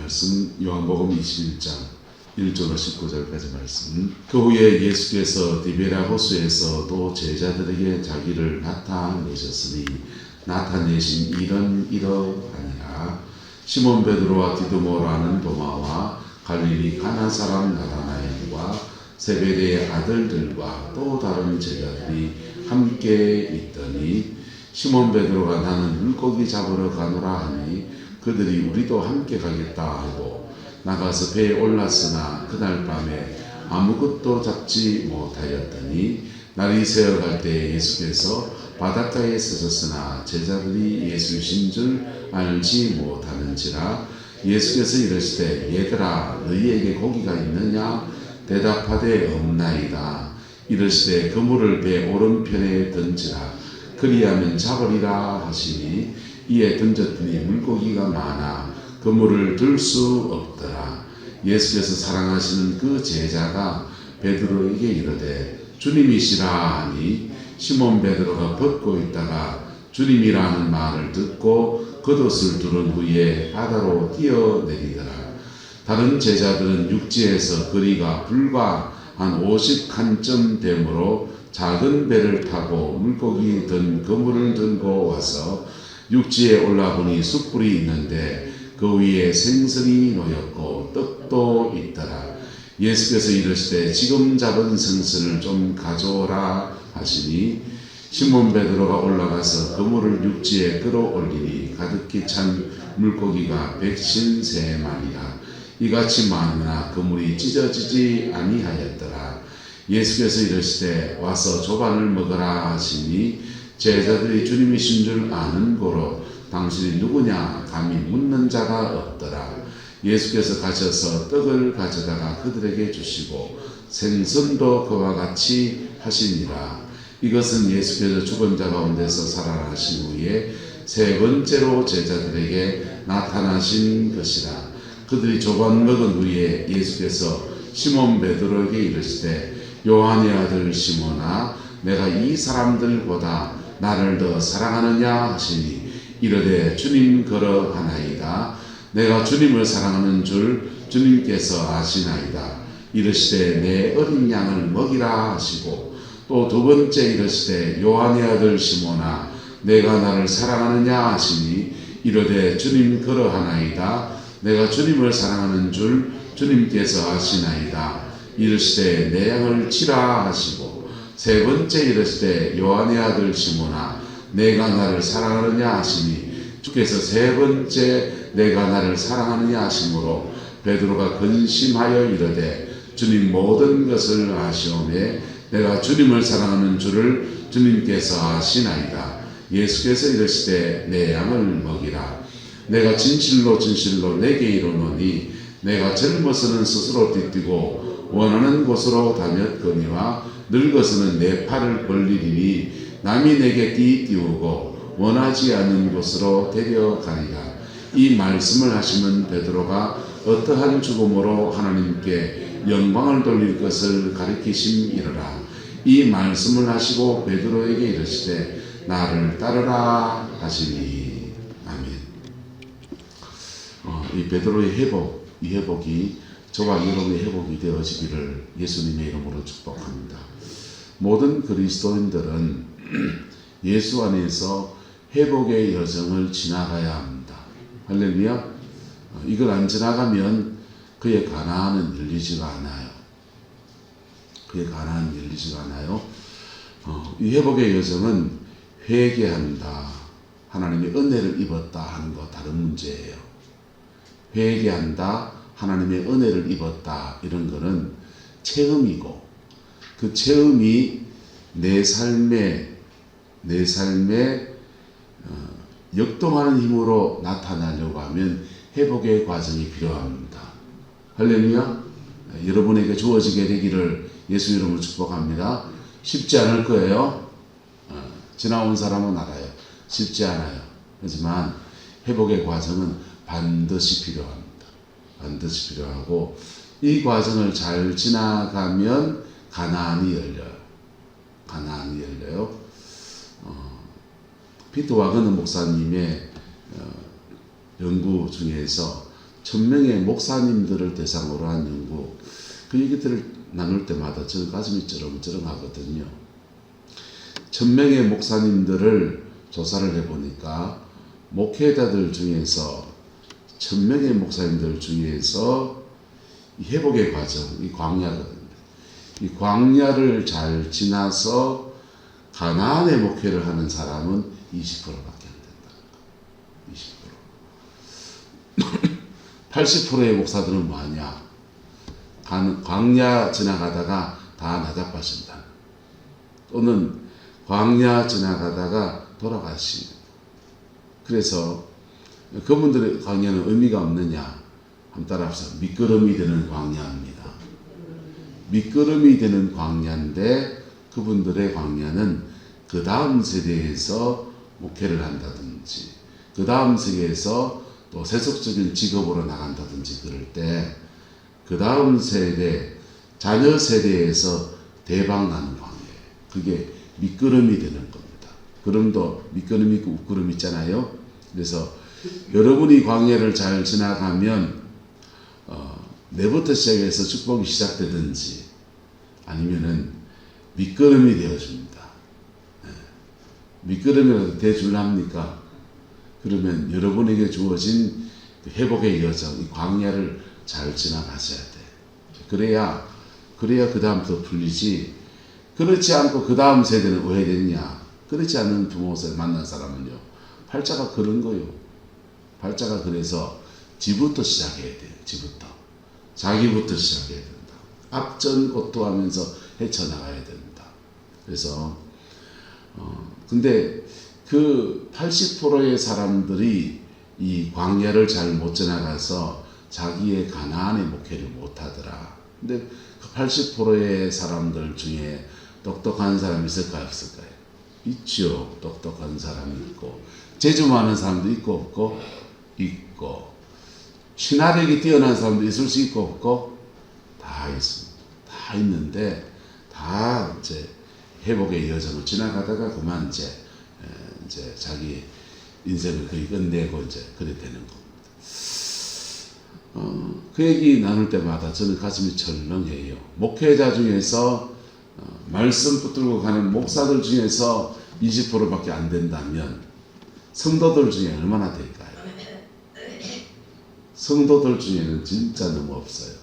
말씀 요한복음 21장 1절로 19절까지 말씀. 그 후에 예수께서 디베랴 호수에서 또 제자들에게 자기를 나타내셨으니 나타내신 일은 이러하니라. 시몬 베드로와 디두모라는 도마와 갈릴리 가나 사람 나다나엘과 세베대의 아들들과 또 다른 제자들이 함께 있더니 시몬 베드로가 나는 물고기 잡으러 가노라 하니 그들이 우리도 함께 가겠다 하고 나가서 배에 올랐으나 그날 밤에 아무것도 잡지 못하였더니 날이 새어갈 때 예수께서 바닷가에 서셨으나 제자들이 예수이신 줄 알지 못하는지라. 예수께서 이르시되 얘들아 너희에게 고기가 있느냐 대답하되 없나이다. 이르시되 그물을 배 오른편에 던지라 그리하면 잡으리라 하시니 이에 던졌더니 물고기가 많아 그물을 들 수 없더라. 예수께서 사랑하시는 그 제자가 베드로에게 이르되 주님이시라 하니 시몬 베드로가 벗고 있다가 주님이라는 말을 듣고 겉옷을 두른 후에 바다로 뛰어내리더라. 다른 제자들은 육지에서 거리가 불과 한 50칸쯤 되므로 작은 배를 타고 물고기 든 그물을 들고 와서 육지에 올라보니 숯불이 있는데 그 위에 생선이 놓였고 떡도 있더라. 예수께서 이르시되 지금 잡은 생선을 좀 가져오라 하시니 시몬 베드로가 올라가서 그물을 육지에 끌어올리니 가득히 찬 물고기가 153마리라. 이같이 많으나 그물이 찢어지지 아니하였더라. 예수께서 이르시되 와서 조반을 먹으라 하시니 제자들이 주님이신 줄 아는 고로 당신이 누구냐 감히 묻는 자가 없더라. 예수께서 가셔서 떡을 가져다가 그들에게 주시고 생선도 그와 같이 하시니라. 이것은 예수께서 죽은 자 가운데서 살아나신 후에 세 번째로 제자들에게 나타나신 것이라. 그들이 조반 먹은 후에 예수께서 시몬 베드로에게 이르시되 요한의 아들 시몬아 내가 이 사람들보다 나를 더 사랑하느냐 하시니 이르되 주님 그러하나이다. 내가 주님을 사랑하는 줄 주님께서 아시나이다. 이르시되 내 어린 양을 먹이라 하시고 또 두 번째 이르시되 요한의 아들 시몬아 내가 나를 사랑하느냐 하시니 이르되 주님 그러하나이다. 내가 주님을 사랑하는 줄 주님께서 아시나이다. 이르시되 내 양을 치라 하시고 세 번째 이르시되 요한의 아들 시몬아 내가 나를 사랑하느냐 하시니 주께서 세 번째 내가 나를 사랑하느냐 하시므로 베드로가 근심하여 이르되 주님 모든 것을 아시오매 내가 주님을 사랑하는 줄을 주님께서 아시나이다. 예수께서 이르시되 내 양을 먹이라. 내가 진실로 진실로 내게 이르노니 내가 젊어서는 스스로 띠뛰고 원하는 곳으로 다녔거니와 늙어서는 내 팔을 벌리리니 남이 내게 띠띠우고 원하지 않는 곳으로 데려가리라. 이 말씀을 하시면 베드로가 어떠한 죽음으로 하나님께 영광을 돌릴 것을 가리키심이라. 이 말씀을 하시고 베드로에게 이르시되 나를 따르라 하시니. 아멘. 이 베드로의 회복, 이 회복이 저와 여러분의 회복이 되어지기를 예수님의 이름으로 축복합니다. 모든 그리스도인들은 예수 안에서 회복의 여정을 지나가야 합니다. 할렐루야. 이걸 안 지나가면 그의 가나안은 열리지가 않아요. 그의 가나안은 열리지가 않아요. 이 회복의 여정은 회개한다, 하나님의 은혜를 입었다 하는 거 다른 문제예요. 회개한다, 하나님의 은혜를 입었다 이런 거는 체험이고 그 체험이 내 삶에 역동하는 힘으로 나타나려고 하면 회복의 과정이 필요합니다. 할렐루야. 여러분에게 주어지게 되기를 예수 이름으로 축복합니다. 쉽지 않을 거예요. 지나온 사람은 알아요. 쉽지 않아요. 하지만 회복의 과정은 반드시 필요합니다. 반드시 필요하고 이 과정을 잘 지나가면 가나안이 열려요. 가나안이 열려요. 피터 와그너 목사님의 연구 중에서 1000명의 목사님들을 대상으로 한 연구, 그 얘기들을 나눌 때마다 저는 가슴이 쩌렁쩌렁하거든요. 1000명의 목사님들을 조사를 해보니까 목회자들 중에서 1000명의 목사님들 중에서 이 회복의 과정, 이 광야거든요. 이 광야를 잘 지나서 가나안의 목회를 하는 사람은 20%밖에 안 된다. 20%. 80%의 목사들은 뭐하냐? 광야 지나가다가 다 나자빠진다. 또는 광야 지나가다가 돌아가십니다. 그래서 그분들의 광야는 의미가 없느냐? 한번 따라합시다. 미끄럼이 되는 광야입니다. 미끄럼이 되는 광야인데 그분들의 광야는 그 다음 세대에서 목회를 한다든지 그 다음 세대에서 또 세속적인 직업으로 나간다든지 그럴 때 그 다음 세대, 자녀 세대에서 대박 나는 광야예요. 그게 미끄럼이 되는 겁니다. 그럼도 미끄럼이 있고 웃구름 있잖아요. 그래서 여러분이 광야를 잘 지나가면 내부터 시작해서 축복이 시작되든지 아니면은 미끄럼이 되어줍니다. 미끄럼이라도 대줄랍니까? 그러면 여러분에게 주어진 회복의 여정, 이 광야를 잘 지나가셔야 돼. 그래야 그 다음부터 풀리지. 그렇지 않고 그 다음 세대는 왜 됐냐? 그렇지 않은 부모를 만난 사람은요. 팔자가 그런 거요. 팔자가 그래서 지부터 시작해야 돼요. 지부터. 자기부터 시작해야 된다. 앞전고토하면서 헤쳐나가야 된다. 그래서 근데 그 80%의 사람들이 이 광야를 잘 못 지나가서 자기의 가나안의 목회를 못하더라. 근데 그 80%의 사람들 중에 똑똑한 사람이 있을까요? 없을까요? 있죠. 똑똑한 사람이 있고 재주 많은 사람도 있고 없고 있고 신화력이 뛰어난 사람도 있을 수 있고 없고 다 있습니다. 다 있는데 다 이제 회복의 여정을 지나가다가 그만 이제 자기 인생을 거의 끝내고 이제 그래 되는 겁니다. 그 얘기 나눌 때마다 저는 가슴이 철렁해요. 목회자 중에서 말씀 붙들고 가는 목사들 중에서 20%밖에 안 된다면 성도들 중에 얼마나 될까요? 성도들 중에는 진짜 너무 없어요.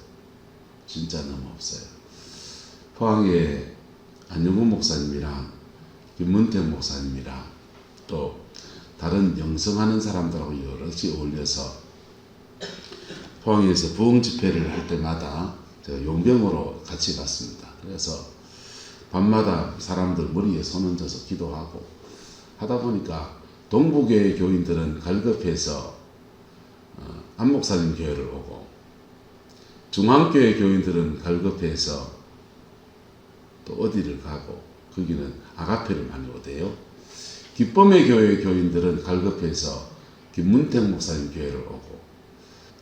진짜 너무 없어요. 포항에 안영구 목사님이랑 김문택 목사님이랑 또 다른 영성하는 사람들하고 여럿이 어울려서 포항에서 부흥 집회를 할 때마다 제가 용병으로 같이 갔습니다. 그래서 밤마다 사람들 머리에 손 얹어서 기도하고 하다 보니까 동부교회 교인들은 갈급해서 안 목사님 교회를 오고 중앙교회 교인들은 갈급해서 또 어디를 가고 거기는 아가페를 많이 오대요. 기쁨의 교회 교인들은 갈급해서 김문택 목사님 교회를 오고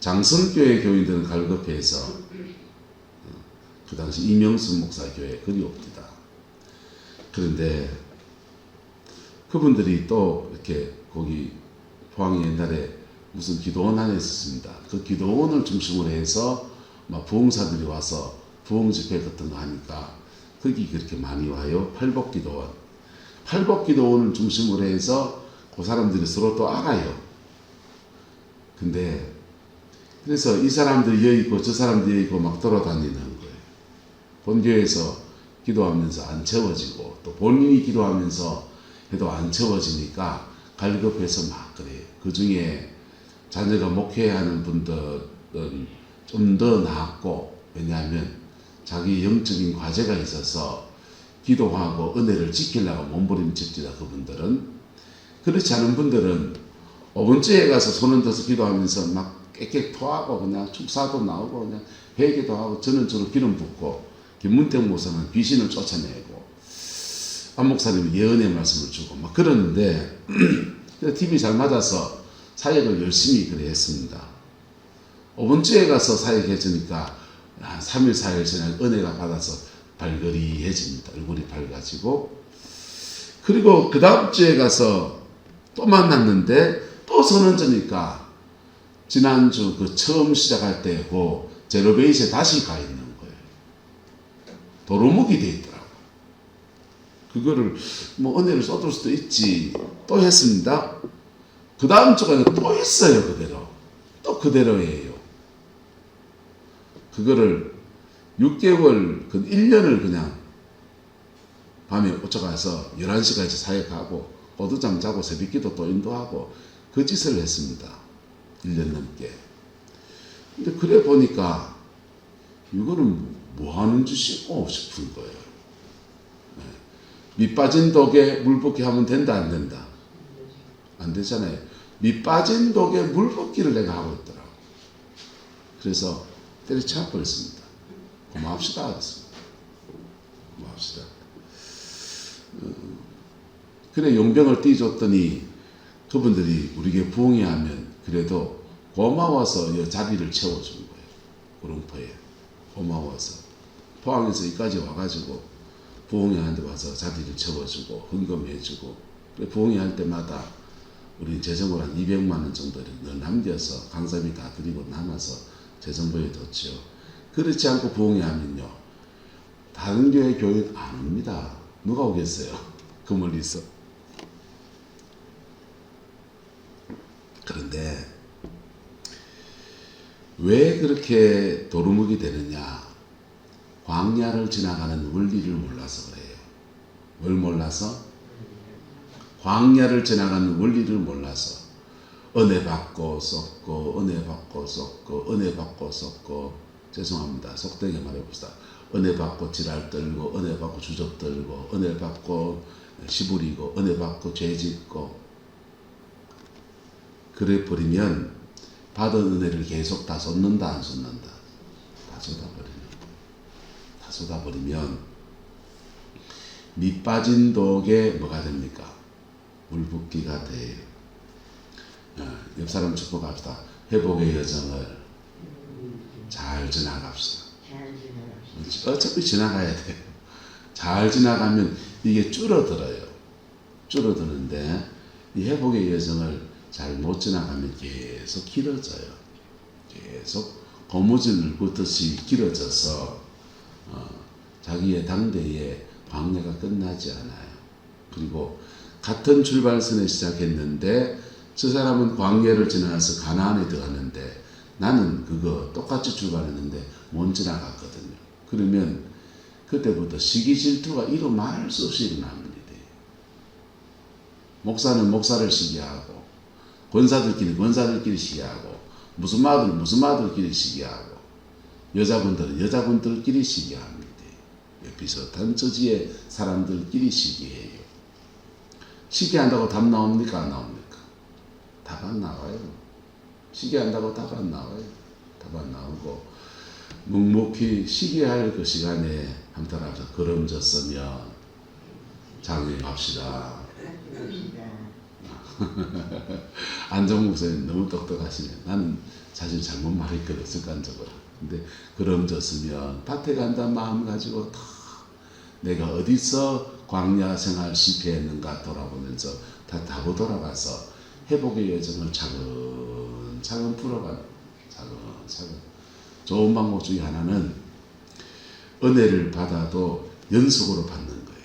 장성교회 교인들은 갈급해서 그 당시 이명순 목사 교회 그리 옵니다. 그런데 그분들이 또 이렇게 거기 포항에 옛날에 무슨 기도원 안에 있었습니다. 그 기도원을 중심으로 해서 막 부흥사들이 와서 부흥 집회 같은 거 하니까 거기 그렇게 많이 와요. 팔복기도원. 팔복기도원을 중심으로 해서 그 사람들이 서로 또 알아요. 근데 그래서 이 사람들이 여기 있고 저 사람들이 여기 있고 막 돌아다니는 거예요. 본교회에서 기도하면서 안 채워지고 또 본인이 기도하면서 해도 안 채워지니까 갈급해서 막 그래요. 그 중에 자녀가 목회하는 분들은 좀 더 나았고 왜냐하면 자기 영적인 과제가 있어서 기도하고 은혜를 지키려고 몸부림칩니다. 그분들은. 그렇지 않은 분들은 5번째에 가서 손 얹어서 기도하면서 막 깨끗 토하고 그냥 축사도 나오고 그냥 회개도 하고 저는 저로 기름 붓고 김문택 목사는 귀신을 쫓아내고 안 목사님은 예언의 말씀을 주고 막 그러는데 TV 잘 맞아서 사역을 열심히 그래 했습니다. 5번째에 가서 사역해주니까 3일 4일 지나 은혜가 받아서 발그리해집니다. 얼굴이 밝아지고 그리고 그 다음 주에 가서 또 만났는데 또 손 얹으니까 지난주 그 처음 시작할 때 그 제로베이스에 다시 가 있는 거예요. 도루묵이 돼 있더라고. 그거를 뭐 은혜를 쏟을 수도 있지. 또 했습니다. 그 다음 주가 또 했어요. 그대로. 또 그대로예요. 그거를 6개월, 그 1년을 그냥 밤에 쫓아가서 11시까지 사역하고 오두잠 자고 새벽기도 또 인도하고 그 짓을 했습니다. 1년 넘게. 근데 그래 보니까 이거는 뭐 하는 짓이고 싶은 거예요. 밑 빠진 독에 물 붓기 하면 된다 안 된다? 안 되잖아요. 밑 빠진 독에 물 붓기를 내가 하고 있더라고. 그래서 때려쳐 버렸습니다. 고마웁시다 그랬습니다. 고마웁시다. 그래 용병을 띄줬더니 그분들이 우리에게 부응해하면 그래도 고마워서 자리를 채워준 거예요. 구룡포에 고마워서 포항에서 여기까지 와가지고 부흥회하는데 와서 자리를 채워주고 헌금해주고 그래 부흥회할 때마다 우리 재정을 한 200만 원 정도를 남겨서 강사비 다 드리고 남아서 재정부에 뒀죠. 그렇지 않고 부흥회하면요 다른 교회 안 옵니다. 누가 오겠어요? 그 멀리서. 그런데 왜 그렇게 도루묵이 되느냐? 광야를 지나가는 원리를 몰라서 그래요. 뭘 몰라서? 광야를 지나가는 원리를 몰라서 은혜 받고 쏟고 은혜 받고 쏟고 은혜 받고 쏟고 죄송합니다. 속되게 말해봅시다. 은혜 받고 지랄 떨고 은혜 받고 주접 떨고 은혜 받고 시부리고 은혜 받고 죄 짓고 그래 버리면 받은 은혜를 계속 다 쏟는다 안 쏟는다? 다 쏟아버리면 밑 빠진 독에 뭐가 됩니까? 물붓기가 돼요. 옆 사람 축복합시다. 회복의 여정을 잘 지나갑시다. 어차피 지나가야 돼요. 잘 지나가면 이게 줄어들어요. 줄어드는데 이 회복의 여정을 잘 못 지나가면 계속 길어져요. 계속 고무줄 긋듯이 길어져서 자기의 당대에 광야가 끝나지 않아요. 그리고 같은 출발선에 시작했는데 저 사람은 광야를 지나서 가나안에 들어갔는데 나는 그거 똑같이 출발했는데 못 지나갔거든요. 그러면 그때부터 시기 질투가 이루 말할 수 없이 일어납니다. 목사는 목사를 시기하고 권사들끼리 권사들끼리 시기하고 무슨 마들끼리 시기하고 여자분들은 여자분들끼리 시기합니다. 비슷한 처지의 사람들끼리 시기해요. 시기한다고 답 나옵니까 안 나옵니까? 답 안 나와요. 시기한다고 답 안 나와요. 답 안 나오고 묵묵히 시기할 그 시간에 한번 따라서 걸음졌으면 장회합시다. 안정 목사님 너무 똑똑하시네. 나는 사실 잘못 말했거든 습관적으로. 근데 걸음졌으면 밭에 간다는 마음 가지고 다 내가 어디서 광야 생활 실패했는가 돌아보면서 다 타고 돌아가서 회복의 여정을 차근차근 풀어가는 차근차근. 좋은 방법 중에 하나는 은혜를 받아도 연속으로 받는 거예요.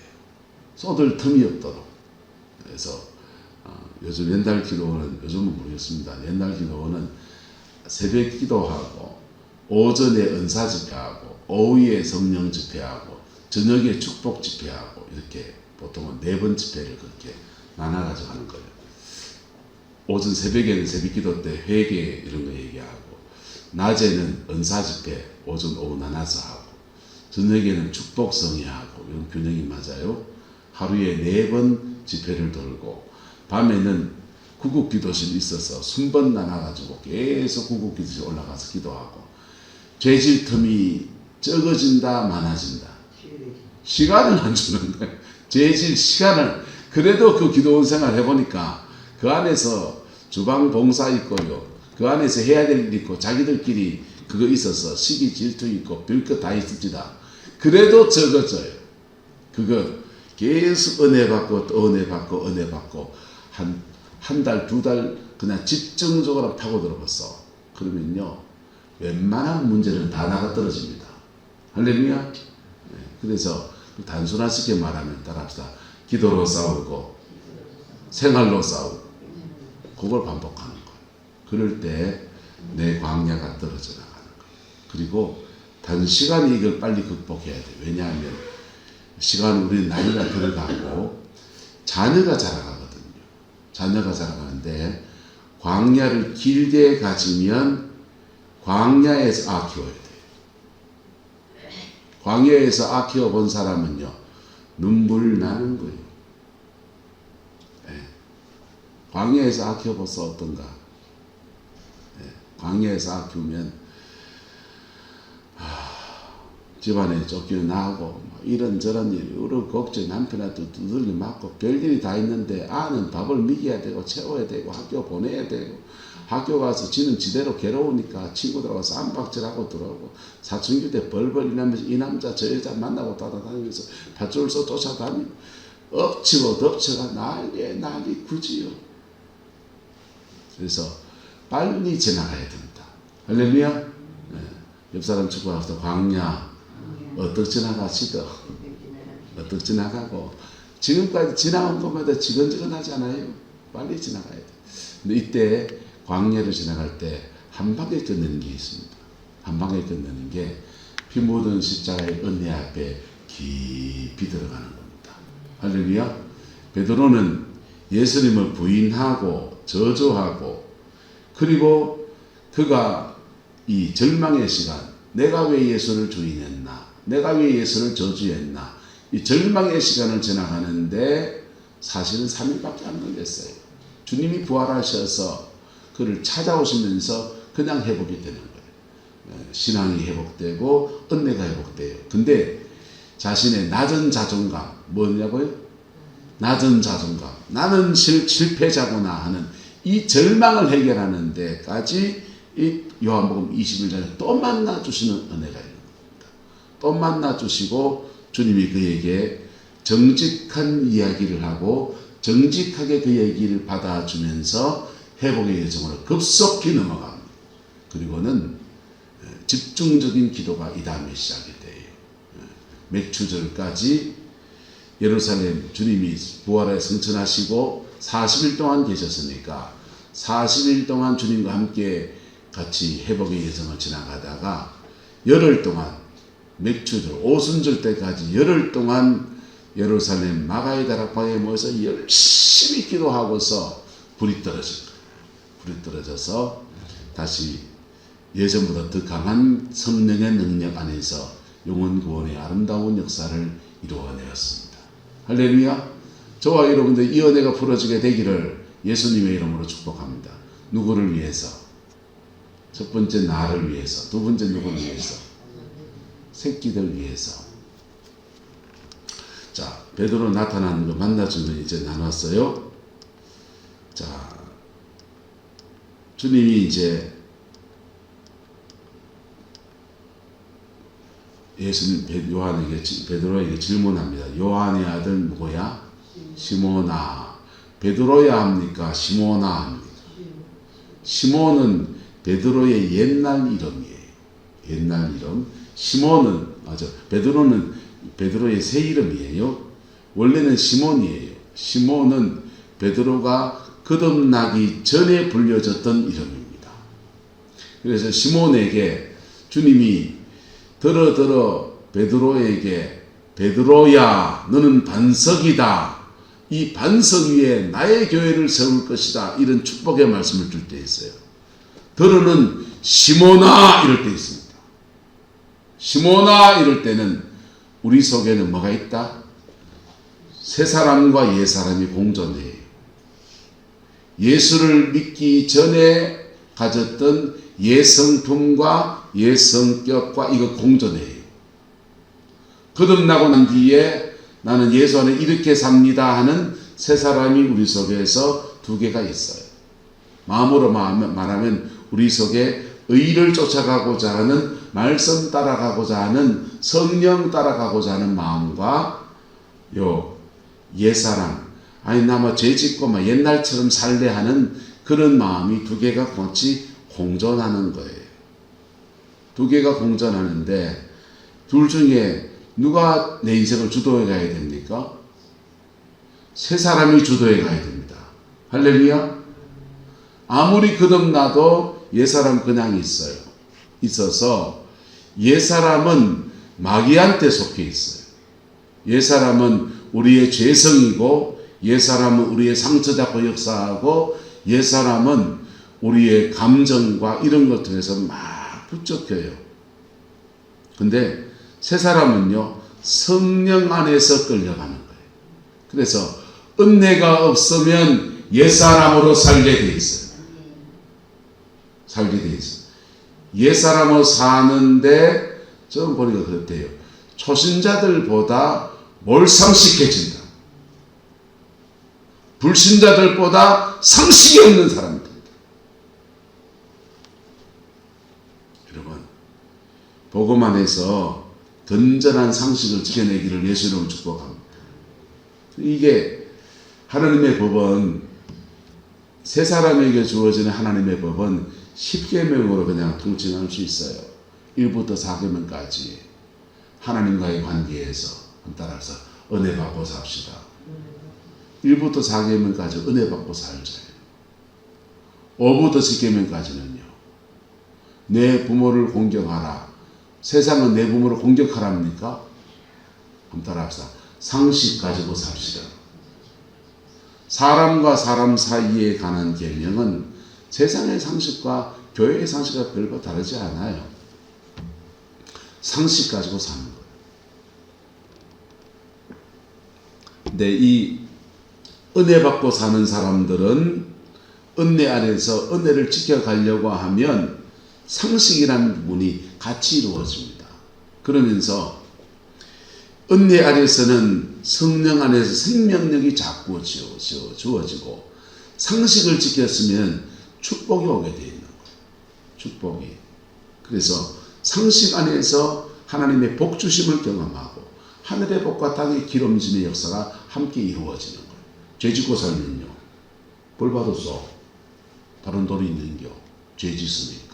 쏟을 틈이 없도록. 그래서 요즘 옛날 기도원은 요즘은 모르겠습니다. 옛날 기도원은 새벽 기도하고 오전에 은사 집회하고 오후에 성령 집회하고 저녁에 축복 집회하고 이렇게 보통은 4번 집회를 그렇게 나눠가지고 하는 거예요. 오전 새벽에는 새벽 기도 때 회개 이런 거 얘기하고 낮에는 은사 집회 오전 오후 나눠서 하고 저녁에는 축복 성회하고 이런 균형이 맞아요. 하루에 4번 집회를 돌고 밤에는 구국기도실이 있어서 순번 나눠가지고 계속 구국기도실 올라가서 기도하고 죄질 틈이 적어진다 많아진다. 시간을 안 주는 거예요. 죄질 시간을. 그래도 그 기도원 생활 해보니까 그 안에서 주방 봉사 있고요. 그 안에서 해야 될 일 있고 자기들끼리 그거 있어서 시기 질투 있고 별것 다 있습니다. 그래도 적어져요. 그거 계속 은혜 받고 또 은혜 받고 한 달, 2달 그냥 집중적으로 파고들어봤어. 그러면요 웬만한 문제는 다 나가 떨어집니다. 할렐루야. 네, 그래서 단순하게 말하면 따라합시다. 기도로 싸우고 생활로 싸우고 그걸 반복하는 거예요. 그럴 때 내 광야가 떨어져 나가는 거예요. 그리고 단시간에 이걸 빨리 극복해야 돼요. 왜냐하면 시간 우리 나이가 들어가고 자녀가 자라가거든요. 자녀가 자라가는데 광야를 길게 가지면 광야에서 키워야 돼요. 광야에서 키워본 사람은요 눈물 나는 거예요. 네. 광야에서 키워봐서 어떤가? 네. 광야에서 키우면 집안에 쫓겨나고 이런저런 일, 우르곡절 남편한테 두들겨 맞고 별일이 다 있는데 아는 밥을 먹여야 되고 채워야 되고 학교 보내야 되고 학교 가서 지는 지대로 괴로우니까 친구들하고 쌈박질하고 들어오고 사춘기 때 벌벌 일하면서 이 남자 저 여자 만나고 따라다니면서 밧줄 써 쫓아다니고 엎치고 덮쳐가 난리 구지요. 그래서 빨리 지나가야 됩니다. 할렐루야. 네. 옆 사람 축구하면서 광야 어떻게 지나가시더 어떻게 지나가고 지금까지 지나온 것마다 지근지근하잖아요. 빨리 지나가야 돼. 근데 이때 광야를 지나갈 때 한 방에 끝내는 게 있습니다. 한 방에 끝내는 게 피 묻은 십자가의 은혜 앞에 깊이 들어가는 겁니다. 할렐루야. 베드로는 예수님을 부인하고 저주하고 그리고 그가 이 절망의 시간 내가 왜 예수를 주인했나 내가 왜 예수를 저주했나 이 절망의 시간을 지나가는데 사실은 3일밖에 안 걸렸어요. 주님이 부활하셔서 그를 찾아오시면서 그냥 회복이 되는 거예요. 신앙이 회복되고 은혜가 회복돼요. 근데 자신의 낮은 자존감 뭐냐고요? 낮은 자존감 나는 실패자구나 하는 이 절망을 해결하는 데까지 이 요한복음 21장에 또 만나주시는 은혜가 있는 겁니다. 또 만나주시고 주님이 그에게 정직한 이야기를 하고 정직하게 그 얘기를 받아주면서 회복의 여정으로 급속히 넘어갑니다. 그리고는 집중적인 기도가 이 다음에 시작이 돼요. 맥추절까지 예루살렘 주님이 부활에 승천하시고 40일 동안 계셨으니까 40일 동안 주님과 함께 같이 회복의 여정을 지나가다가 열흘 동안 맥추절 오순절 때까지 열흘 동안 예루살렘 마가의 다락방에 모여서 열심히 기도하고서 불이 떨어진 거예요. 불이 떨어져서 다시 예전보다 더 강한 성령의 능력 안에서 영혼 구원의 아름다운 역사를 이루어내었습니다. 할렐루야. 저와 여러분들 이 은혜가 풀어지게 되기를 예수님의 이름으로 축복합니다. 누구를 위해서? 첫 번째 나를 위해서, 두 번째 누구를 위해서? 새끼들 위해서. 자, 베드로 나타나는 거 만나주면 이제 나눴어요. 자, 주님이 이제 예수님 베드로에게 질문합니다. 요한의 아들 누구야? 시몬아. 베드로야 합니까? 시몬아 합니까? 시몬은 베드로의 옛날 이름이에요. 옛날 이름. 시몬은 베드로는 베드로의 새 이름이에요. 원래는 시몬이에요. 시몬은 베드로가 거듭나기 전에 불려졌던 이름입니다. 그래서 시몬에게 주님이 들어 베드로에게 베드로야 너는 반석이다. 이 반석 위에 나의 교회를 세울 것이다. 이런 축복의 말씀을 줄 때 있어요. 들어는 시몬아 이럴 때 있습니다. 시몬아 이럴 때는 우리 속에는 뭐가 있다? 새 사람과 옛 사람이 공존해요. 예수를 믿기 전에 가졌던 옛 성품과 옛 성격과 이거 공존해요. 거듭나고 난 뒤에 나는 예수 안에 이렇게 삽니다 하는 새 사람이 우리 속에서 두 개가 있어요. 마음으로 말하면 우리 속에 의를 쫓아가고자 하는 말씀 따라가고자 하는 성령 따라가고자 하는 마음과 요 옛사람 아니 나 뭐 죄 짓고 막 옛날처럼 살래 하는 그런 마음이 두 개가 같이 공존하는 거예요. 두 개가 공존하는데 둘 중에 누가 내 인생을 주도해 가야 됩니까? 세 사람이 주도해 가야 됩니다. 할렐루야. 아무리 거듭나도 옛사람 그냥 있어요. 있어서 옛사람은 마귀한테 속해 있어요. 옛사람은 우리의 죄성이고, 옛사람은 우리의 상처 잡고 역사하고, 옛사람은 우리의 감정과 이런 것 통해서 막 붙잡혀요. 근데 새 사람은요, 성령 안에서 끌려가는 거예요. 그래서 은혜가 없으면 옛사람으로 살게 돼 있어요. 살게 돼 있어요. 옛사람으로 사는데 좀 보니까 그렇대요. 초신자들보다 몰상식해진다. 불신자들보다 상식이 없는 사람들. 여러분, 복음 안에서 건전한 상식을 지켜내기를 예수님으로 축복합니다. 이게 하나님의 법은, 세 사람에게 주어지는 하나님의 법은 10계명으로 그냥 통칭할 수 있어요. 1부터 4계명까지 하나님과의 관계에서 따라서 은혜 받고 삽시다. 1부터 4계명까지 은혜 받고 살자요. 5부터 10계명까지는요. 내 부모를 공경하라. 세상은 내 부모를 공격하랍니까? 한번 따라합시다. 상식 가지고 삽시다. 사람과 사람 사이에 관한 계명은 세상의 상식과 교회의 상식과 별로 다르지 않아요. 상식 가지고 사는 거예요. 근데 이 은혜 받고 사는 사람들은 은혜 안에서 은혜를 지켜가려고 하면 상식이라는 부분이 같이 이루어집니다. 그러면서 은혜 안에서는 성령 안에서 생명력이 자꾸 주어지고, 상식을 지켰으면 축복이 오게 되어 있는 거예요. 축복이. 그래서 상식 안에서 하나님의 복 주심을 경험하고 하늘의 복과 땅의 기름짐의 역사가 함께 이루어지는 거예요. 죄 짓고 살면요, 벌 받았어. 다른 돌이 있는겨. 죄 짓으니까.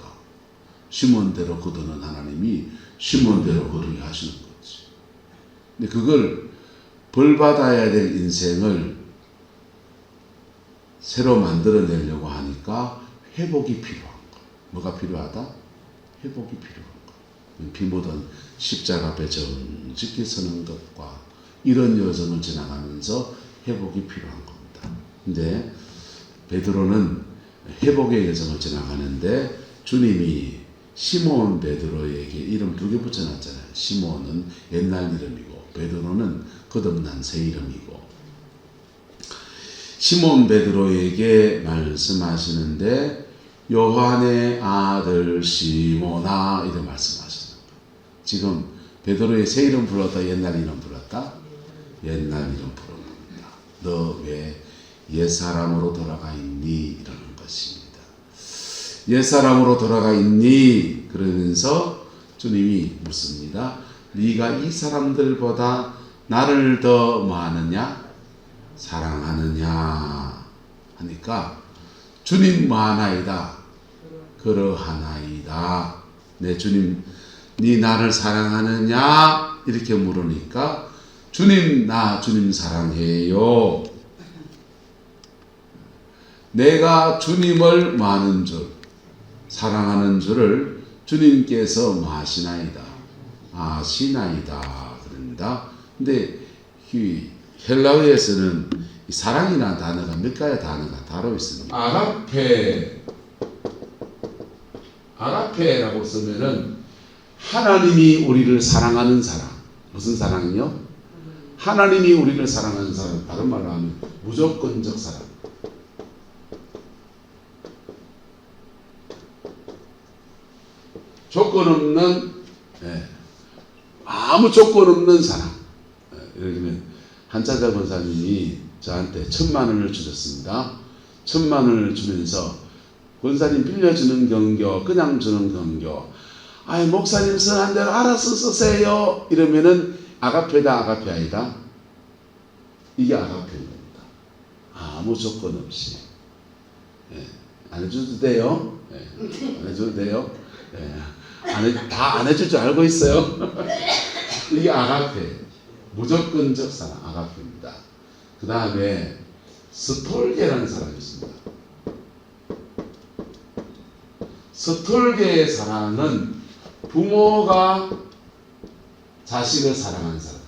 심은 대로 거두는 하나님이 심은 대로 거두게 하시는 거지. 근데 그걸 벌 받아야 될 인생을 새로 만들어내려고 하니까 회복이 필요한 거예요. 뭐가 필요하다? 회복이 필요한 거예요. 피 묻은 십자가 앞에 정직히 서는 것과 이런 여정을 지나가면서 회복이 필요한 겁니다. 근데 베드로는 회복의 여정을 지나가는데 주님이 시몬 베드로에게 이름 2개 붙여놨잖아요. 시몬은 옛날 이름이고 베드로는 거듭난 새 이름이고, 시몬 베드로에게 말씀하시는데 요한의 아들 시몬아 이렇게 말씀하시는 거예요. 지금 베드로의 새 이름 불렀다, 옛날 이름 불렀다? 옛날 이름 부르는 겁니다. 너 왜 옛사람으로 돌아가 있니? 이러는 것입니다. 옛사람으로 돌아가 있니? 그러면서 주님이 묻습니다. 네가 이 사람들보다 나를 더 뭐하느냐? 사랑하느냐? 하니까 주님 뭐하나이다? 그러하나이다. 내 주님, 네 나를 사랑하느냐? 이렇게 물으니까 주님, 나 주님 사랑해요. 내가 주님을 뭐하는 줄, 사랑하는 줄을 주님께서 뭐하시나이다? 아시나이다. 그럽니다. 근데 이 헬라어에서는 이 사랑이라는 단어가 몇 가지 단어가 다루 있습니다. 아가페라고 쓰면은 하나님이 우리를 사랑하는 사랑. 무슨 사랑이요? 하나님이 우리를 사랑하는 사랑. 다른 말로 하면 무조건적 사랑. 조건 없는, 아무 조건 없는 사랑. 예를 들면 한차자 권사님이 저한테 1,000,000원을 주셨습니다. 1,000,000원을 주면서 권사님 빌려주는 경교, 그냥 주는 경교, 아이 목사님 선한 대로 알아서 쓰세요. 이러면은 아가페다, 아가페 아니다? 이게 아가페입니다. 아무 조건 없이. 안 해줘도 돼요. 안 해줘도 돼요? 다 안 해줄 줄 알고 있어요. 이게 아가페, 무조건적 사랑, 아가페입니다. 그 다음에 스톨게라는 사람이 있습니다. 스톨게의 사랑은 부모가 자식을 사랑하는 사랑.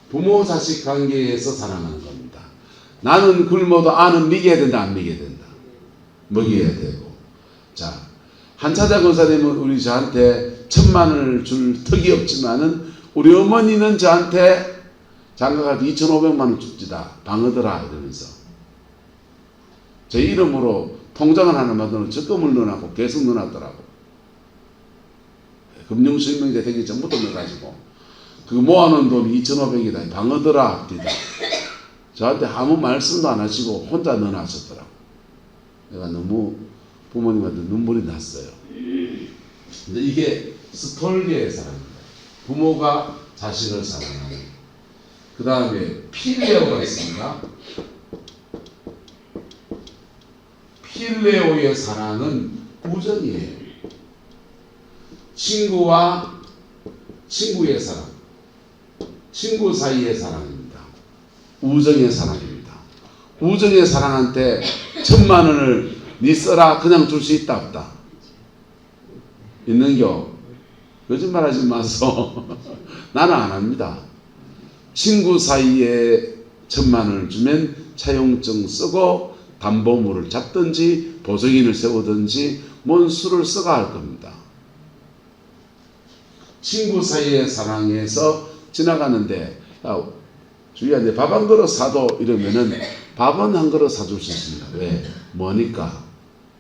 부모 자식 관계에서 사랑하는 겁니다. 나는 굶어도 아는 먹여야 된다, 안 먹여야 된다. 먹여야 되고. 자, 한차자 권사님은 우리 저한테 1,000만원을 줄 턱이 없지만은 우리 어머니는 저한테 장가갈 때 2,500만원 줍시다. 방어더라 이러면서 제 이름으로 통장을 하나 만들어 적금을 넣어놨고 계속 넣어놨더라고. 금융실명제 되기 전부터 넣어가지고 그 모아놓은 돈이 2,500이다. 방어더라 합니다. 저한테 아무 말씀도 안 하시고 혼자 넣어놨었더라고. 내가 너무 부모님한테 눈물이 났어요. 근데 이게 스톨게의 사랑입니다. 부모가 자식을 사랑하는. 그 다음에 필레오가 있습니다. 필레오의 사랑은 우정이에요. 친구와 친구의 사랑, 친구 사이의 사랑입니다. 우정의 사랑입니다. 우정의 사랑한테 1,000만원을 니 써라 그냥 줄 수 있다 없다? 있는겨? 거짓말하지 마소. 나는 안 합니다. 친구 사이에 1,000만원을 주면 차용증 쓰고 담보물을 잡든지 보증인을 세우든지 뭔 수를 써가 할 겁니다. 친구 사이의 사랑에서 지나가는데 주희야 내 밥 한 그릇 사도 이러면은 밥은 한 그릇 사줄 수 있습니다. 왜? 뭐니까?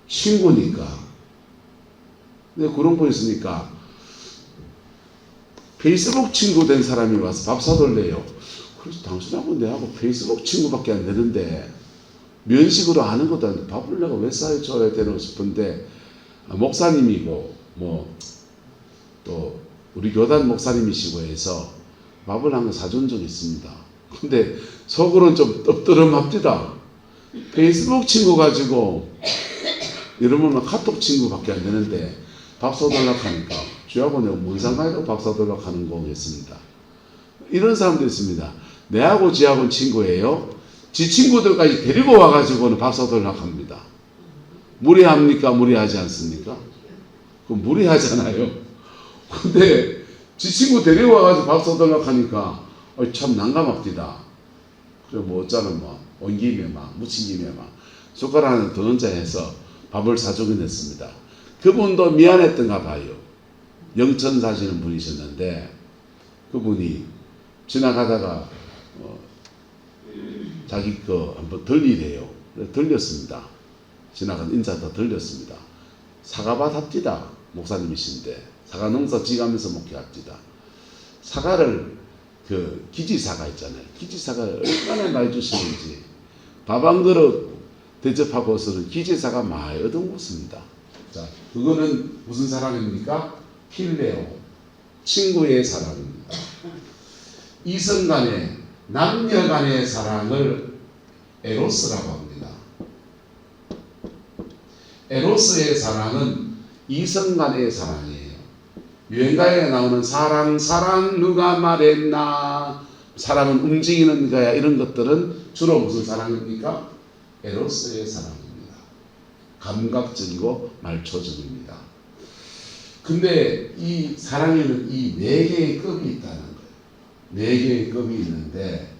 친구니까. 근데 그런 거 있으니까 페이스북 친구 된 사람이 와서 밥 사달래요. 그래서 당신하고 내하고 페이스북 친구밖에 안 되는데 면식으로 아는 것도 아닌데 밥을 내가 왜 사줘야 되나 싶은데 목사님이고 뭐 또 우리 교단 목사님이시고 해서 밥을 한 거 사준 적이 있습니다. 근데 속으로는 좀 떡떠름합니다. 페이스북 친구 가지고 이러면 카톡 친구밖에 안 되는데 밥 사달라고 하니까 주하고 내가 뭔 상관이라고 밥 사달라고 하는 거겠습니다. 이런 사람도 있습니다. 내하고 지하고는 친구예요. 지 친구들까지 데리고 와가지고는 밥 사달라고 합니다. 무리합니까? 무리하지 않습니까? 그럼 무리하잖아요. 근데 지 친구 데리고 와가지고 밥 사달라고 하니까 참 난감합니다. 그래 뭐 어쩌나 뭐 온 김에 막 묻힌 김에 막 숟가락 하나 더 얹자 해서 밥을 사주긴 했습니다. 그분도 미안했던가 봐요. 영천 사시는 분이셨는데 그분이 지나가다가 자기 거 한번 들리래요. 들렸습니다. 지나간 인사도 들렸습니다. 사과밭 합디다. 목사님이신데 사과 농사 지가면서 목회합디다. 사과를 그 기지사과 있잖아요. 기지사과를 얼마나 많이 주시는지 밥 한 그릇 대접하고서는 기지사과 많이 얻어먹습니다. 자, 그거는 무슨 사랑입니까? 필레오, 친구의 사랑입니다. 이성 간의 남녀 간의 사랑을 에로스라고 합니다. 에로스의 사랑은 이성 간의 사랑이에요. 유행가에 나오는 사랑 누가 말했나, 사랑은 움직이는 거야, 이런 것들은 주로 무슨 사랑입니까? 에로스의 사랑입니다. 감각적이고 말초적입니다. 근데 이 사랑에는 이 4개의 급이 있다는 거예요. 4개의 급이 있는데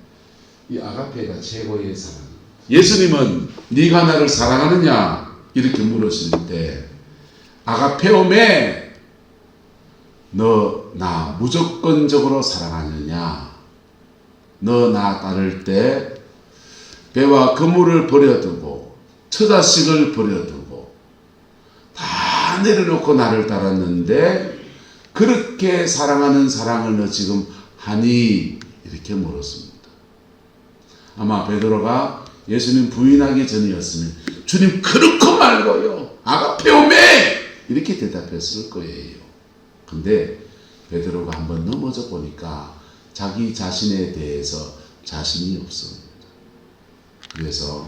이 아가페가 최고의 사랑. 예수님은 네가 나를 사랑하느냐 이렇게 물으실 때 아가페오메 너 나 무조건적으로 사랑하느냐, 너 나 따를 때 배와 그물을 버려두고 처자식을 버려두고 다 내려놓고 나를 따랐는데 그렇게 사랑하는 사랑을 너 지금 하니? 이렇게 물었습니다. 아마 베드로가 예수님 부인하기 전이었으면 주님 그렇고 말고요 아가페오메 이렇게 대답했을 거예요. 근데 베드로가 한번 넘어져 보니까 자기 자신에 대해서 자신이 없습니다. 그래서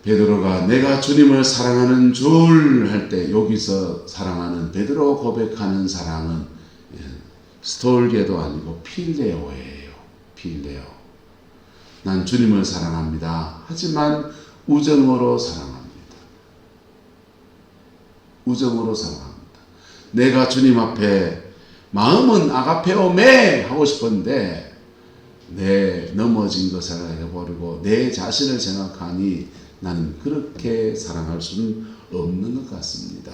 베드로가 내가 주님을 사랑하는 줄 할 때 여기서 사랑하는 베드로 고백하는 사랑은 스톨게도 아니고 필레오예요. 필레오. 난 주님을 사랑합니다. 하지만 우정으로 사랑합니다. 우정으로 사랑합니다. 내가 주님 앞에 마음은 아가페오메 하고 싶은데 내 넘어진 것을 해버리고 내 자신을 생각하니 나는 그렇게 사랑할 수는 없는 것 같습니다.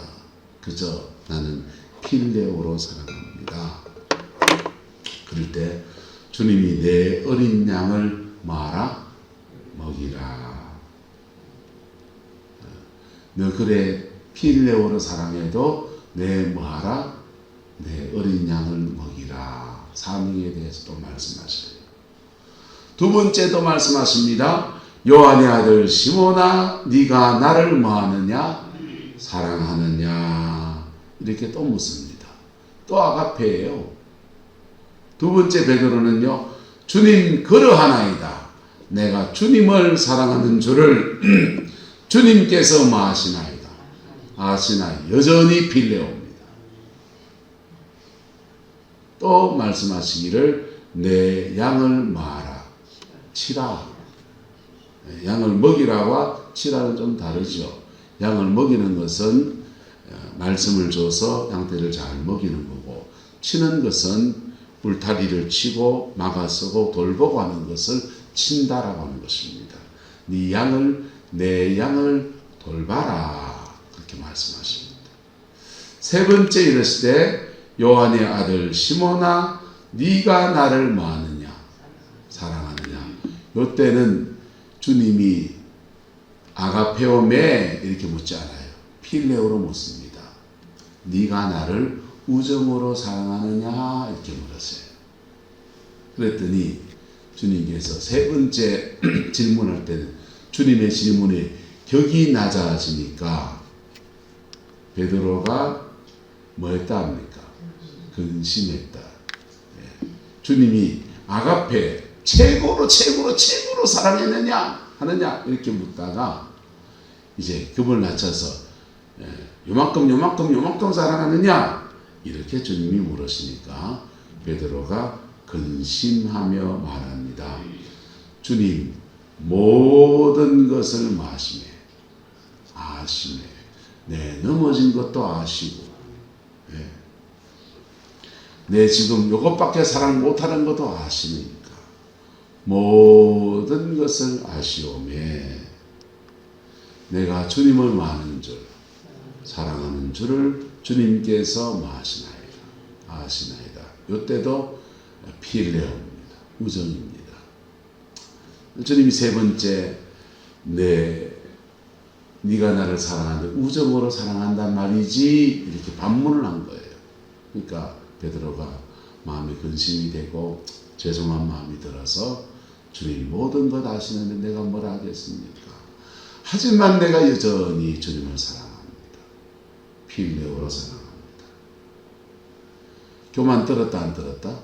그저 나는 필레오로 사랑합니다. 그럴 때 주님이 내 어린 양을 뭐하라? 먹이라. 너 그래 필레오로 사랑해도 내 뭐하라? 내 어린 양을 먹이라. 사명에 대해서 또 말씀하셔요. 두 번째도 말씀하십니다. 요한의 아들 시몬아 네가 나를 뭐하느냐? 사랑하느냐? 이렇게 또 묻습니다. 또 아가페예요. 두 번째 베드로는요. 주님 그러하나이다. 내가 주님을 사랑하는 줄을 주님께서 뭐하시나이다. 아시나이. 여전히 필레오입니다. 또 말씀하시기를 내 양을 뭐하라. 치라. 양을 먹이라와 치라는 좀 다르죠. 양을 먹이는 것은 말씀을 줘서 양떼를 잘 먹이는 거고, 치는 것은 울타리를 치고 막아서고 돌보고 하는 것을 친다라고 하는 것입니다. 내 양을 돌봐라. 그렇게 말씀하십니다. 세 번째 이랬을 때 요한의 아들 시몬아 네가 나를 뭐하느냐? 사랑하느냐? 이때는 주님이 아가페오메 이렇게 묻지 않아요. 필레오로 묻습니다. 네가 나를 우정으로 사랑하느냐 이렇게 물었어요. 그랬더니 주님께서 세 번째 질문할 때는 주님의 질문이 격이 낮아지니까 베드로가 뭐 했다 합니까? 근심했다. 주님이 아가페 최고로 사랑했느냐 하느냐 이렇게 묻다가 이제 급을 낮춰서 요만큼 사랑하느냐 이렇게 주님이 물으시니까 베드로가 근심하며 말합니다. 주님 모든 것을 아시네. 내 넘어진 것도 아시고 내 지금 요것밖에 사랑 못하는 것도 아시니까 모든 것을 아시오매 내가 주님을 아는 줄 사랑하는 줄을 주님께서 아시나이다. 이때도 필레오입니다. 우정입니다. 주님이 세 번째 네가 나를 사랑하는데 우정으로 사랑한단 말이지 이렇게 반문을 한 거예요. 그러니까 베드로가 마음에 근심이 되고 죄송한 마음이 들어서 주님 모든 것 아시는데 내가 뭘 하겠습니까? 하지만 내가 여전히 주님을 사랑합니다. 필레오로 사랑합니다. 교만 들었다 안 들었다?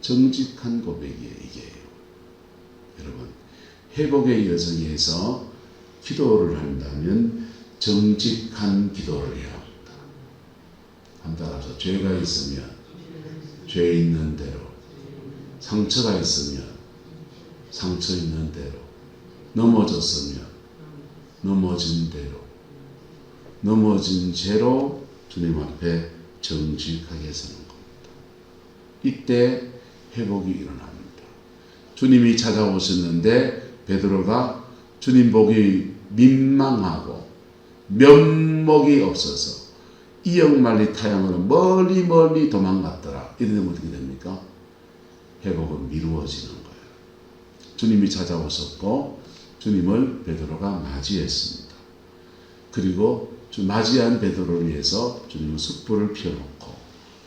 정직한 고백이에요. 이게요. 여러분 회복의 여정에서 기도를 한다면 정직한 기도를 해야 합니다. 따라서 죄가 있으면 죄 있는 대로, 상처가 있으면 상처 있는 대로, 넘어졌으면 넘어진 대로, 넘어진 죄로 주님 앞에 정직하게 서는 겁니다. 이때 회복이 일어납니다. 주님이 찾아오셨는데 베드로가 주님 보기 민망하고 면목이 없어서 이역만리 타향으로 멀리 도망갔더라. 이러면 어떻게 됩니까? 회복은 미루어지는 거예요. 주님이 찾아오셨고 주님을 베드로가 맞이했습니다. 그리고 맞이한 베드로를 위해서 주님은 숯불을 피워놓고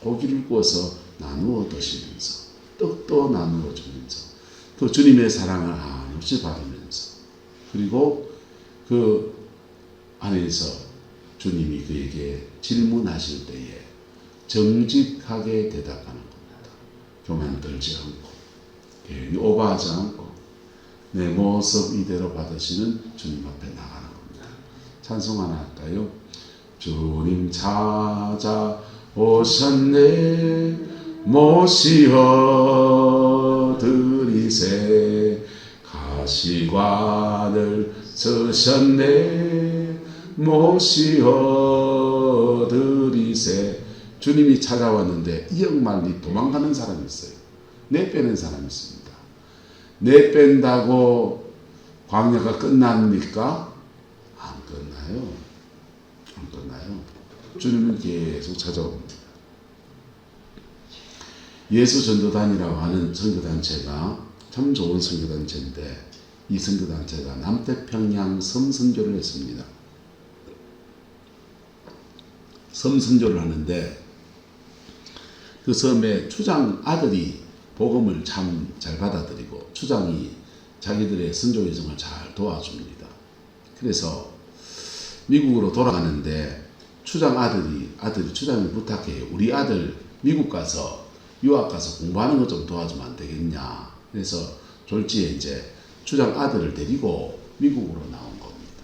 고기를 구워서 나누어 드시면서 떡도 나누어 주면서 그 주님의 사랑을 한없이 받으면서 그리고 그 안에서 주님이 그에게 질문하실 때에 정직하게 대답하는 겁니다. 교만 떨지 않고 괜히 오버하지 않고 내 모습 이대로 받으시는 주님 앞에 나가는 겁니다. 찬송 하나 할까요? 주님 찾아오셨네 모시어 드리세 가시관을 쓰셨네 모시어 드리세. 주님이 찾아왔는데 이역만리 도망가는 사람이 있어요. 내빼는 사람이 있습니다. 내뺀다고 광야가 끝납니까? 안 끝나요. 안 끝나요. 주님은 계속 찾아옵니다. 예수 전도단이라고 하는 선교단체가 참 좋은 선교단체인데 이 선교단체가 남태평양 섬선교를 했습니다. 섬선교를 하는데 그 섬에 추장 아들이 복음을 참 잘 받아들이고 추장이 자기들의 선교 여정을 잘 도와줍니다. 그래서 미국으로 돌아가는데 추장 아들이 추장이 부탁해요. 우리 아들 미국 가서 유학 가서 공부하는 것 좀 도와주면 안 되겠냐. 그래서 졸지에 이제 추장 아들을 데리고 미국으로 나온 겁니다.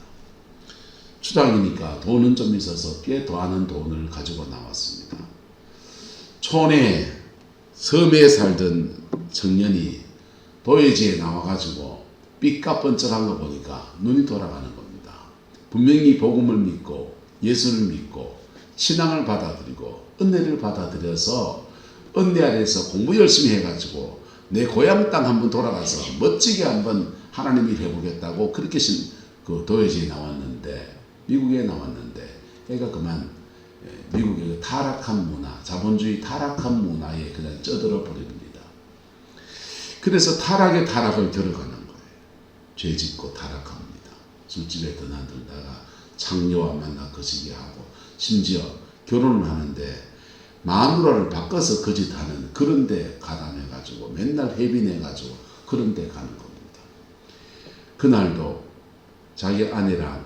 추장이니까 돈은 좀 있어서 꽤 더하는 돈을 가지고 나왔습니다. 촌에 섬에 살던 청년이 도예지에 나와가지고 삐까뻔쩍한 거 보니까 눈이 돌아가는 겁니다. 분명히 복음을 믿고 예수를 믿고 신앙을 받아들이고 은혜를 받아들여서 은혜 아래에서 공부 열심히 해가지고 내 고향 땅 한번 돌아가서 멋지게 한번 하나님 일 해보겠다고 그렇게 그 도예지에 나왔는데 미국에 나왔는데 애가 그만 미국의 타락한 문화, 자본주의 타락한 문화에 그냥 쩌들어 버립니다. 그래서 타락에 타락을 들어가는 거예요. 죄 짓고 타락합니다. 술집에 드나들다가 창녀와 만나 거시기 하고 심지어 결혼을 하는데 마누라를 바꿔서 거짓하는 그런 데 가담해가지고 맨날 해빈해가지고 그런 데 가는 겁니다. 그날도 자기 아내랑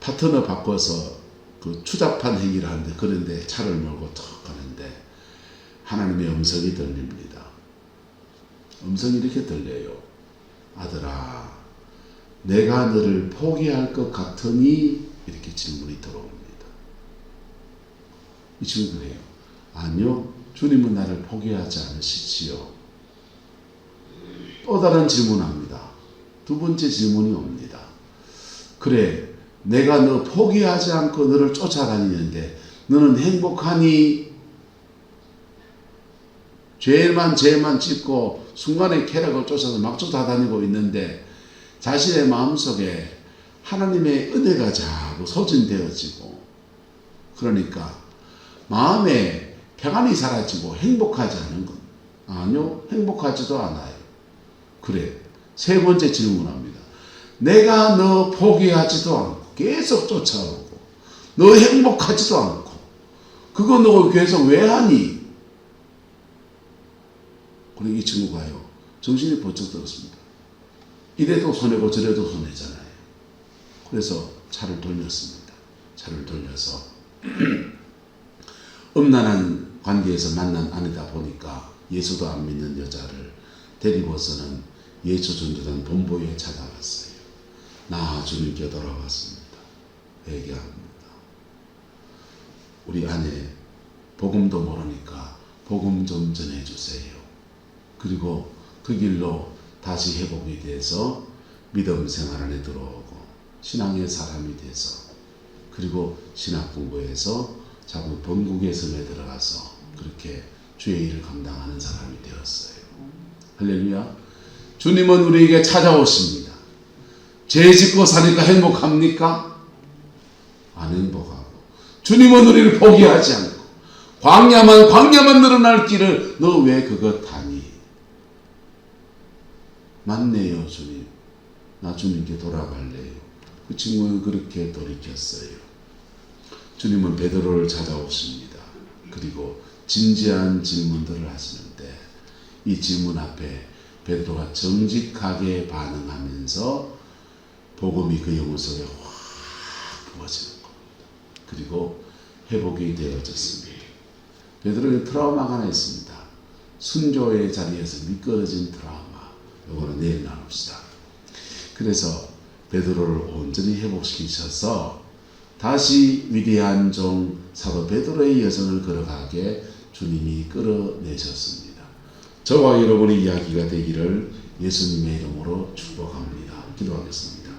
파트너 바꿔서 그 추잡한 행위를 하는데 그런데 차를 몰고 턱 가는데 하나님의 음성이 들립니다. 음성이 이렇게 들려요. 아들아, 내가 너를 포기할 것 같으니 이렇게 질문이 들어옵니다. 이 친구가 그래요. 아니요, 주님은 나를 포기하지 않으시지요. 또 다른 질문합니다. 두 번째 질문이 옵니다. 그래, 내가 너 포기하지 않고 너를 쫓아다니는데 너는 행복하니? 죄만 짓고 순간의 쾌락을 쫓아서 막 쫓아다니고 있는데 자신의 마음속에 하나님의 은혜가 자꾸 소진되어지고 그러니까 마음에 평안이 사라지고 행복하지 않은 것. 아니요, 행복하지도 않아요. 그래, 세 번째 질문합니다. 내가 너 포기하지도 않고 계속 쫓아오고 너 행복하지도 않고 그거 너 계속 왜 하니? 그리고 이 친구가요 정신이 번쩍 들었습니다. 이래도 손해고 저래도 손해잖아요. 그래서 차를 돌렸습니다. 차를 돌려서 음란한 관계에서 만난 아내다 보니까 예수도 안 믿는 여자를 데리고서는 예수 전도단 본부에 찾아갔어요. 나 주님께 돌아왔습니다. 얘기합니다. 우리 아내 복음도 모르니까 복음 좀 전해주세요. 그리고 그 길로 다시 회복이 돼서 믿음 생활 안에 들어오고 신앙의 사람이 돼서 그리고 신학 공부해서 자꾸 본국의 섬에 들어가서 그렇게 주의 일을 감당하는 사람이 되었어요. 할렐루야. 주님은 우리에게 찾아오십니다. 죄 짓고 사니까 행복합니까? 안 행복하고 주님은 우리를 포기하지 않고 광야만 늘어날 길을 너 왜 그것 하니? 맞네요 주님. 나 주님께 돌아갈래요. 그 친구는 그렇게 돌이켰어요. 주님은 베드로를 찾아오십니다. 그리고 진지한 질문들을 하시는데 이 질문 앞에 베드로가 정직하게 반응하면서 복음이 그 영혼 속에 확 부어지는 겁니다. 그리고 회복이 되어졌습니다. 베드로의 트라우마가 하나 있습니다. 순교의 자리에서 미끄러진 트라우마. 요거는 내일 나눕시다. 그래서 베드로를 온전히 회복시키셔서 다시 위대한 종 사도 베드로의 여정을 걸어가게 주님이 끌어내셨습니다. 저와 여러분의 이야기가 되기를 예수님의 이름으로 축복합니다. 기도하겠습니다.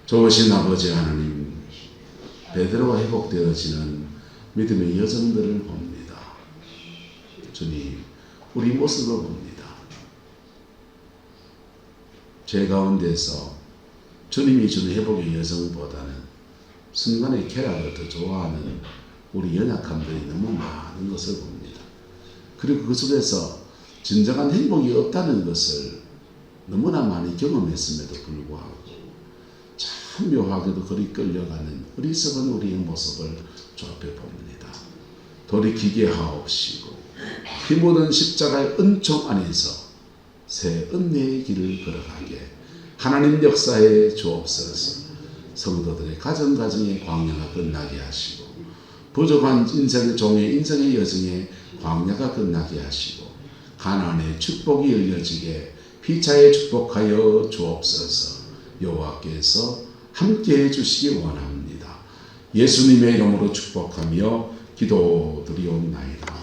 좋으신 아버지 하나님, 베드로가 회복되어지는 믿음의 여정들을 봅니다. 주님, 우리 모습을 봅니다. 죄 가운데서 주님이 주는 회복의 여정보다는 순간의 쾌락을 더 좋아하는 우리 연약함들이 너무 많은 것을 봅니다. 그리고 그 속에서 진정한 행복이 없다는 것을 너무나 많이 경험했음에도 불구하고 참 묘하게도 그리 끌려가는 어리석은 우리의 모습을 조합해 봅니다. 돌이키게 하옵시고 힘없는 십자가의 은총 안에서 새 은혜의 길을 걸어가게 하나님 역사에 주옵소서. 성도들의 가정가정의 광야가 끝나게 하시고 부족한 인생의 종의 인생의 여정에 광야가 끝나게 하시고 가나안의 축복이 열려지게 피차에 축복하여 주옵소서. 여호와께서 함께해 주시기 원합니다. 예수님의 이름으로 축복하며 기도드리옵나이다.